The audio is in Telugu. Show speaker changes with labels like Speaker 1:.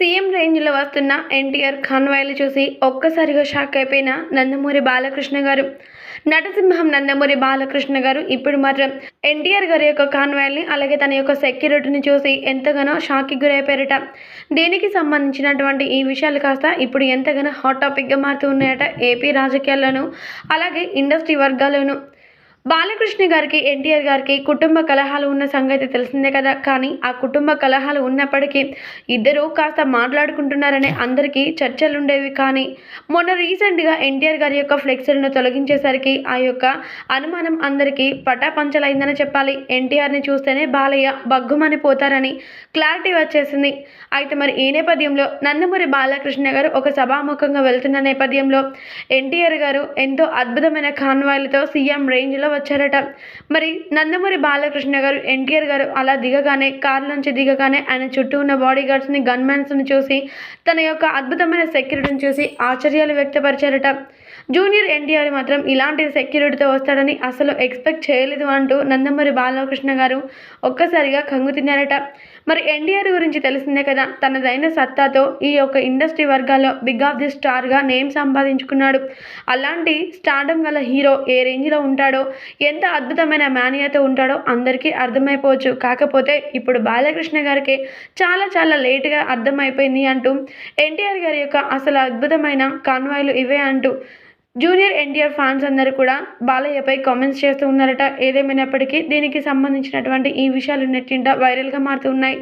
Speaker 1: సీఎం రేంజ్‌లో వస్తున్న ఎన్టీఆర్ కాన్వాయ్‌లు చూసి ఒక్కసారిగా షాక్ అయిపోయిన నందమూరి బాలకృష్ణ గారు. నటసింహం నందమూరి బాలకృష్ణ గారు ఇప్పుడు మాత్రం ఎన్టీఆర్ గారి యొక్క కాన్వాయ్‌ని అలాగే తన యొక్క సెక్యూరిటీని చూసి ఎంతగానో షాక్‌కి గురైపోయారట. దీనికి సంబంధించినటువంటి ఈ విషయాలు కాస్త ఇప్పుడు ఎంతగానో హాట్ టాపిక్‌గా మారుతూ ఉన్నాయట ఏపీ రాజకీయాల్లోనూ, అలాగే ఇండస్ట్రీ వర్గాల్లోనూ. బాలకృష్ణ గారికి, ఎన్టీఆర్ గారికి కుటుంబ కలహాలు ఉన్న సంగతి తెలిసిందే కదా! కానీ ఆ కుటుంబ కలహాలు ఉన్నప్పటికీ ఇద్దరూ కాస్త మాట్లాడుకుంటున్నారనే అందరికీ చర్చలుండేవి. కానీ మొన్న రీసెంట్‌గా ఎన్టీఆర్ గారి యొక్క ఫ్లెక్సీలను తొలగించేసరికి ఆ యొక్క అనుమానం అందరికీ పటాపంచలైందని చెప్పాలి. ఎన్టీఆర్‌ని చూస్తేనే బాలయ్య బగ్గుమని పోతారని క్లారిటీ వచ్చేసింది. అయితే మరి ఈ నేపథ్యంలో నందమూరి బాలకృష్ణ గారు ఒక సభాముఖంగా వెళ్తున్న నేపథ్యంలో ఎన్టీఆర్ గారు ఎంతో అద్భుతమైన కాన్వాయ్‌లతో సీఎం రేంజ్‌లో వచ్చారట. మరి నందమూరి బాలకృష్ణ గారు, ఎన్టీఆర్ గారు అలా దిగగానే, కారు నుంచి దిగగానే ఆయన చుట్టూ ఉన్న బాడీగార్డ్స్‌ని, గన్‌మెన్స్‌ని చూసి, తన యొక్క అద్భుతమైన సెక్యూరిటీని చూసి ఆశ్చర్యాలు వ్యక్తపరిచారట. జూనియర్ ఎన్టీఆర్ మాత్రం ఇలాంటి సెక్యూరిటీతో వస్తాడని అసలు ఎక్స్‌పెక్ట్ చేయలేదు అంటూ నందమూరి బాలకృష్ణ గారు ఒక్కసారిగా కంగు తిన్నారట. మరి ఎన్టీఆర్ గురించి తెలిసిందే కదా! తనదైన సత్తాతో ఈ యొక్క ఇండస్ట్రీ వర్గాల్లో బిగ్ ఆఫ్ ది స్టార్‌గా నేమ్ సంపాదించుకున్నాడు. అలాంటి స్టార్డమ్ గల హీరో ఏ రేంజ్‌లో ఉంటాడో, ఎంత అద్భుతమైన మేనియాతో ఉంటాడో అందరికీ అర్థమైపోవచ్చు. కాకపోతే ఇప్పుడు బాలకృష్ణ గారికి చాలా చాలా లేట్‌గా అర్థమైపోయింది అంటూ ఎన్టీఆర్ గారి యొక్క అసలు అద్భుతమైన కాన్వాయ్‌లు ఇవే అంటూ జూనియర్ ఎన్టీఆర్ ఫ్యాన్స్ అందరూ కూడా బాలయ్యపై కామెంట్స్ చేస్తూ ఉన్నారట. ఏదేమైనప్పటికీ దీనికి సంబంధించినటువంటి ఈ విషయాలు నెట్టింట వైరల్‌గా మారుతూ ఉన్నాయి.